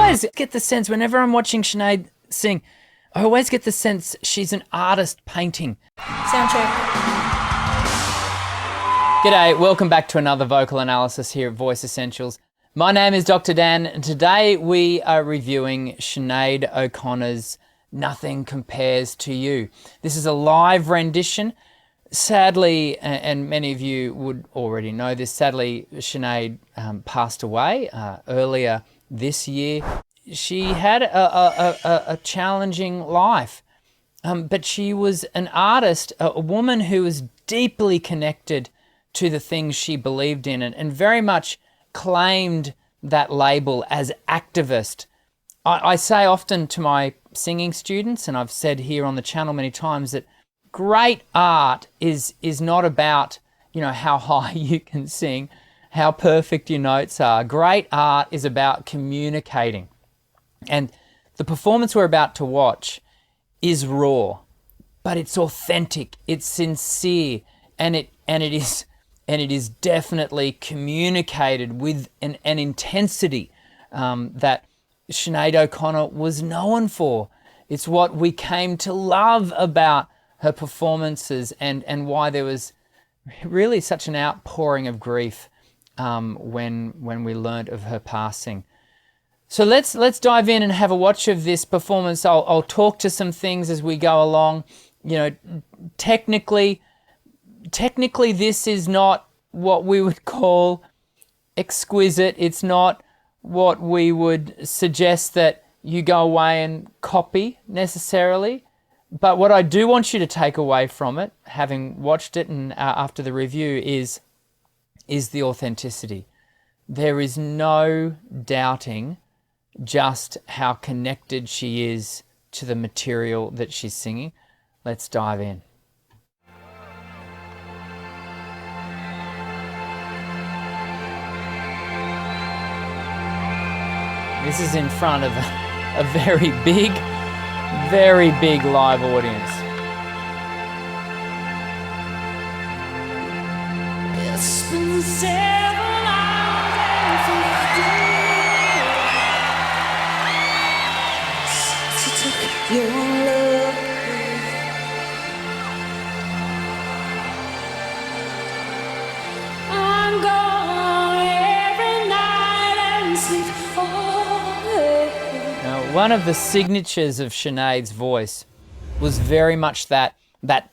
always get the sense, whenever I'm watching Sinead sing, I always get the sense she's an artist painting. Sound check. G'day, welcome back to another vocal analysis here at Voice Essentials. My name is Dr. Dan, and today we are reviewing Sinead O'Connor's Nothing Compares to You. This is a live rendition. Sadly, and many of you would already know this, sadly Sinead passed away earlier this year. She had a challenging life, but she was an artist, a woman who was deeply connected to the things she believed in, and very much claimed that label as activist. I say often to my singing students, and I've said here on the channel many times, that great art is not about, you know, how high you can sing, how perfect your notes are. Great art is about communicating. And the performance we're about to watch is raw, but it's authentic, it's sincere, and it is definitely communicated with an intensity that Sinead O'Connor was known for. It's what we came to love about her performances, and why there was really such an outpouring of grief when we learnt of her passing. So let's dive in and have a watch of this performance. I'll talk to some things as we go along. You know, technically this is not what we would call exquisite. It's not what we would suggest that you go away and copy necessarily. But what I do want you to take away from it, having watched it and after the review, is the authenticity. There is no doubting just how connected she is to the material that she's singing. Let's dive in. This is in front of a very big live audience. It's been 7 hours and 50 days to take your love. I'm gone every night and sleep. Now, one of the signatures of Sinead's voice was very much that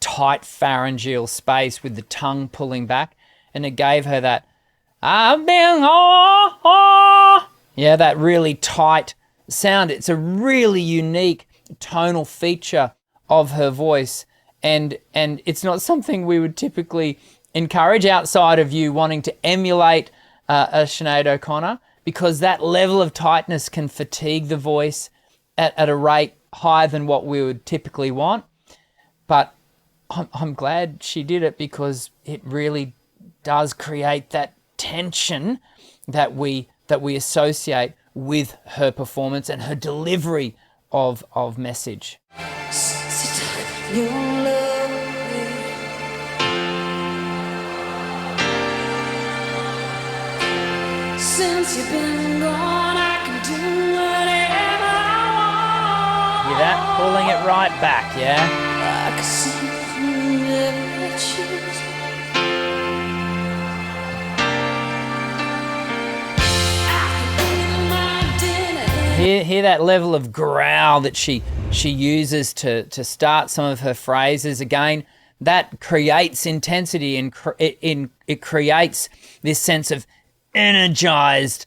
tight pharyngeal space with the tongue pulling back, and it gave her that I've been yeah, that really tight sound. It's a really unique tonal feature of her voice, and it's not something we would typically encourage outside of you wanting to emulate a Sinead O'Connor, because that level of tightness can fatigue the voice at a rate higher than what we would typically want. But I'm glad she did it, because it really does create that tension that we associate with her performance and her delivery of message. Your love. Since you've been gone, I can do whatever I want. Hear that? Pulling it right back, yeah? I can see through every choose. Hear that level of growl that she uses to start some of her phrases. Again, that creates intensity, and it creates this sense of energized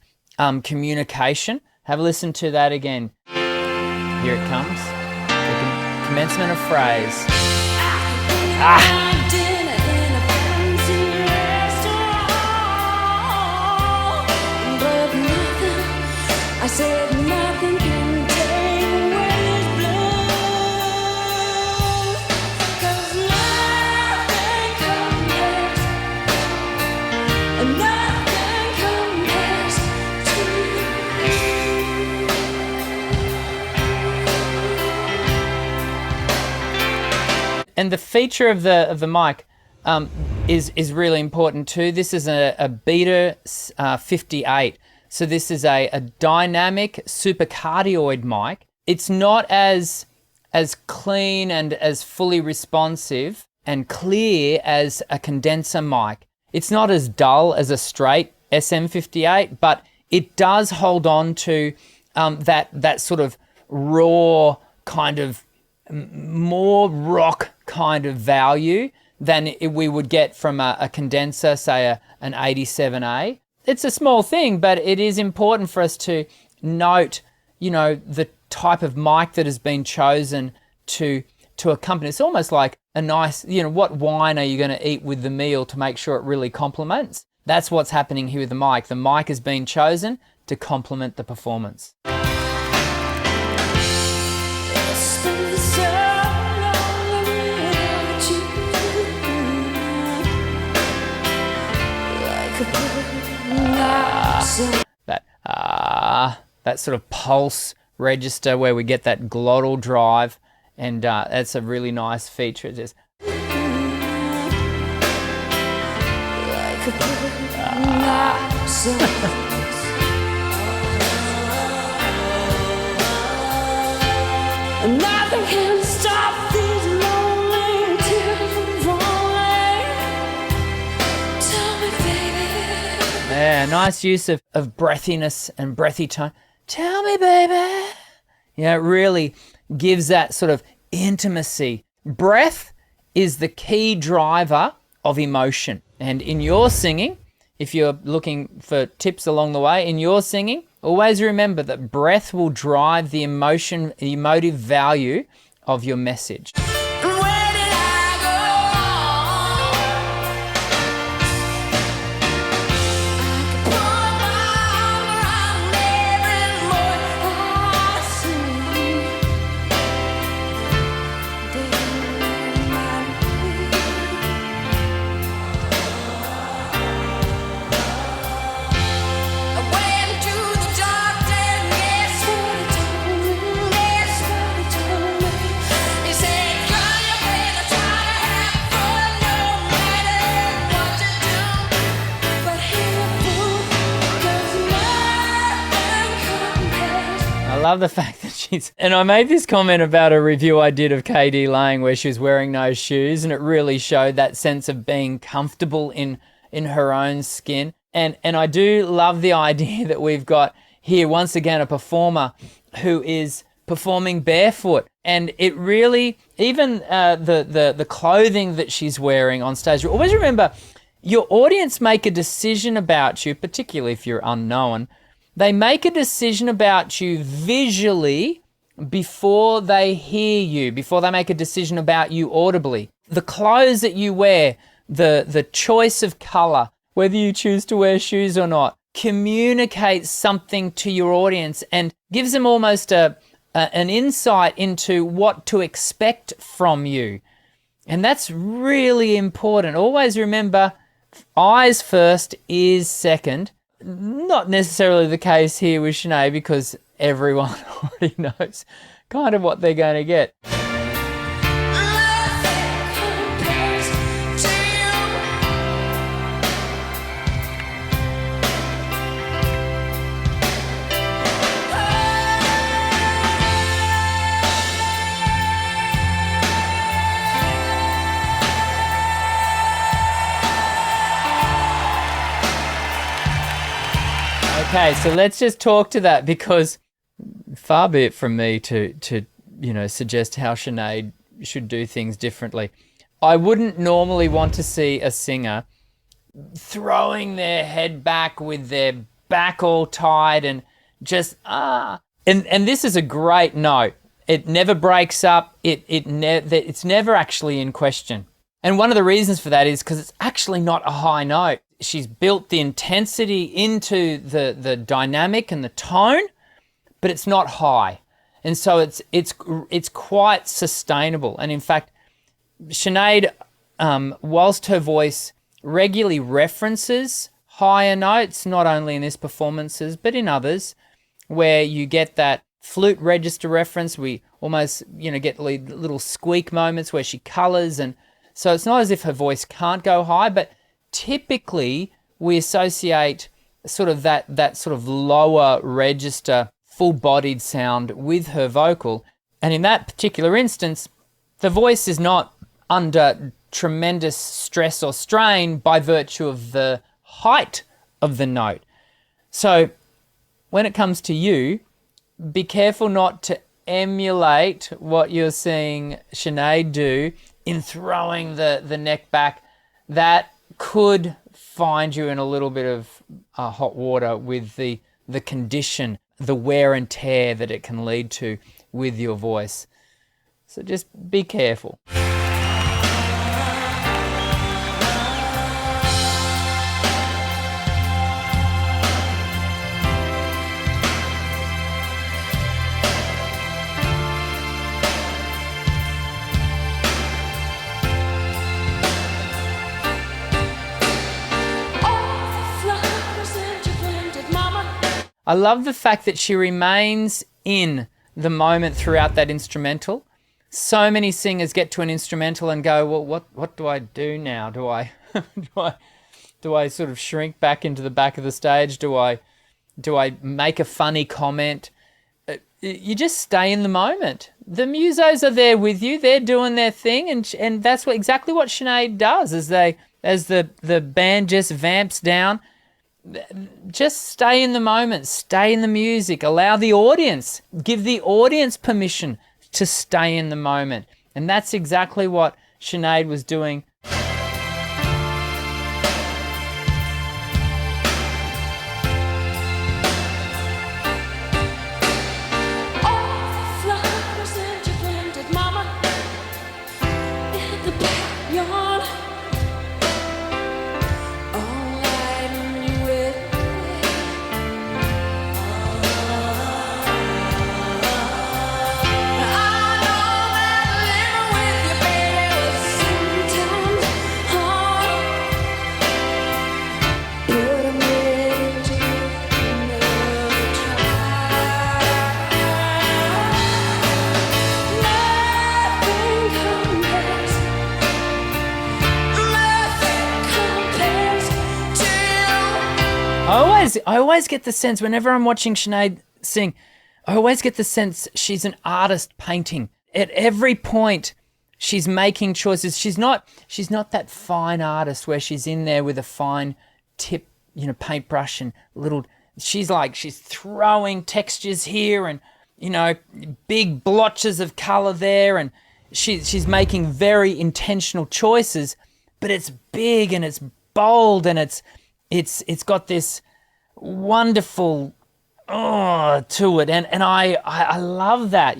communication. Have a listen to that again. Here it comes. The commencement of phrase. I said nothing can take away this blues, 'cause nothing compares to you. And the feature of the mic is really important too. This is a Beta 58. So this is a dynamic super-cardioid mic. It's not as clean and as fully responsive and clear as a condenser mic. It's not as dull as a straight SM58, but it does hold on to that sort of raw kind of more rock kind of value than we would get from a condenser, say an 87A. It's a small thing, but it is important for us to note, the type of mic that has been chosen to accompany. It's almost like a nice, what wine are you going to eat with the meal to make sure it really complements? That's what's happening here with the mic. The mic has been chosen to complement the performance. That sort of pulse register where we get that glottal drive, and that's a really nice feature. Just Nothing can stop these lonely tears from falling. Tell me, baby. yeah, nice use of breathiness and breathy tone. Tell me, baby. It really gives that sort of intimacy. Breath is the key driver of emotion. And in your singing, if you're looking for tips along the way, in your singing, always remember that breath will drive the emotive value of your message. Where did I go wrong? I could put my arm around every word I see. Then I went to the doctor, and guess what he told me? Guess what he told me? He said, "Girl, you better try to have fun, no matter what you do. But here, fool, 'cause nothing compares." I love the fact that and I made this comment about a review I did of KD Lang where she was wearing no shoes, and it really showed that sense of being comfortable in her own skin. And I do love the idea that we've got here once again a performer who is performing barefoot, and it really, even the clothing that she's wearing on stage. Always remember, your audience make a decision about you, particularly if you're unknown. They make a decision about you visually before they hear you, before they make a decision about you audibly. The clothes that you wear, the choice of color, whether you choose to wear shoes or not, communicates something to your audience and gives them almost an insight into what to expect from you. And that's really important. Always remember, eyes first, ears second. Not necessarily the case here with Sinead, because everyone already knows kind of what they're going to get. Nothing compares to you. Okay, so let's just talk to that, because far be it from me to suggest how Sinead should do things differently. I wouldn't normally want to see a singer throwing their head back with their back all tied and just and this is a great note. It never breaks up. It's never actually in question. And one of the reasons for that is because it's actually not a high note. She's built the intensity into the dynamic and the tone, but it's not high. And so it's quite sustainable. And in fact, Sinead, whilst her voice regularly references higher notes, not only in this performances, but in others, where you get that flute register reference, we almost, get little squeak moments where she colors. And so it's not as if her voice can't go high, but typically we associate sort of that sort of lower register, full-bodied sound with her vocal. And in that particular instance, the voice is not under tremendous stress or strain by virtue of the height of the note. So when it comes to you, be careful not to emulate what you're seeing Sinead do in throwing the neck back. That could find you in a little bit of hot water with the condition, the wear and tear that it can lead to with your voice. So just be careful. I love the fact that she remains in the moment throughout that instrumental. So many singers get to an instrumental and go, well, what do I do now? Do I do I sort of shrink back into the back of the stage? Do I make a funny comment? You just stay in the moment. The musos are there with you. They're doing their thing, and that's exactly what Sinead does as the band just vamps down. Just stay in the moment, stay in the music, allow the audience, give the audience permission to stay in the moment. And that's exactly what Sinead was doing. I always get the sense whenever I'm watching Sinead sing, I always get the sense she's an artist painting. At every point, she's making choices. She's not that fine artist where she's in there with a fine tip, paintbrush and little. She's throwing textures here and big blotches of color there, and she's making very intentional choices. But it's big and it's bold and it's got this wonderful to it, and I love that.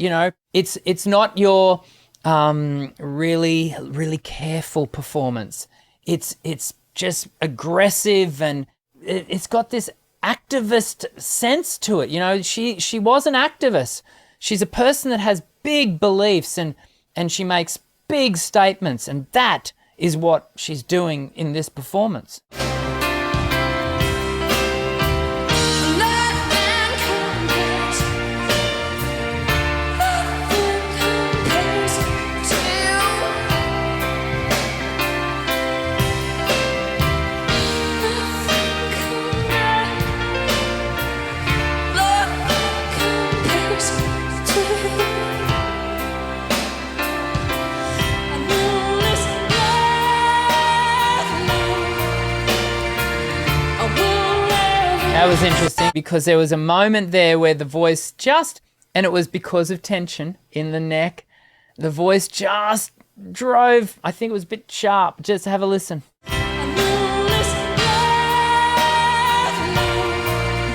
It's not your really careful performance. It's just aggressive, and it's got this activist sense to it. She was an activist. She's a person that has big beliefs and she makes big statements, and that is what she's doing in this performance. That was interesting because there was a moment there where the voice and it was because of tension in the neck, the voice just drove, I think it was a bit sharp. Just have a listen.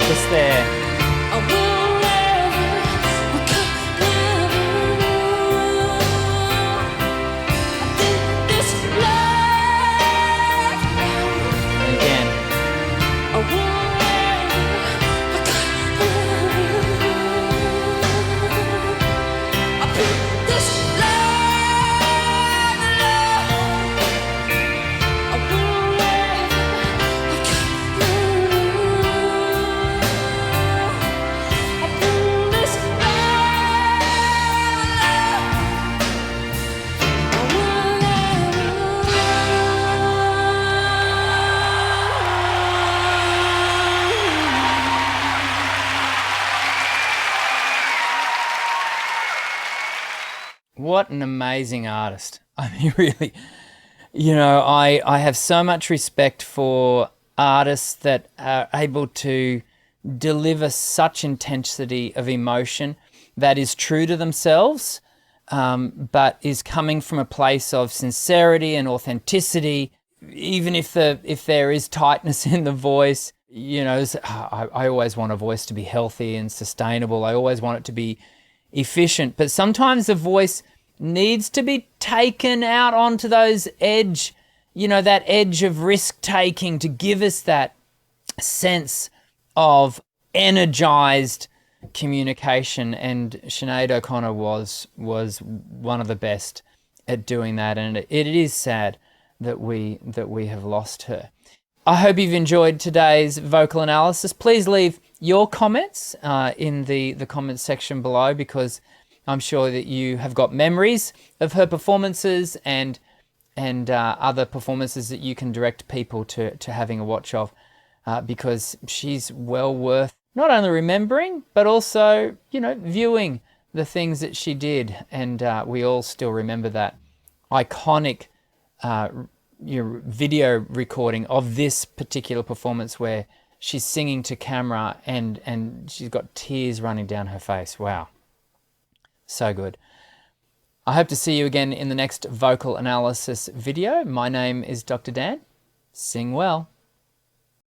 Just there. What an amazing artist. I mean, really, I have so much respect for artists that are able to deliver such intensity of emotion that is true to themselves, but is coming from a place of sincerity and authenticity. Even if there is tightness in the voice, I always want a voice to be healthy and sustainable. I always want it to be efficient, but sometimes the voice needs to be taken out onto those edge, that edge of risk taking to give us that sense of energized communication. And Sinead O'Connor was one of the best at doing that, and it is sad that we have lost her. I hope you've enjoyed today's vocal analysis. Please leave your comments in the comments section below, because I'm sure that you have got memories of her performances and other performances that you can direct people to having a watch of, because she's well worth not only remembering, but also, viewing the things that she did. And we all still remember that iconic video recording of this particular performance where she's singing to camera and she's got tears running down her face. Wow. So good. I hope to see you again in the next vocal analysis video. My name is Dr. Dan. Sing well.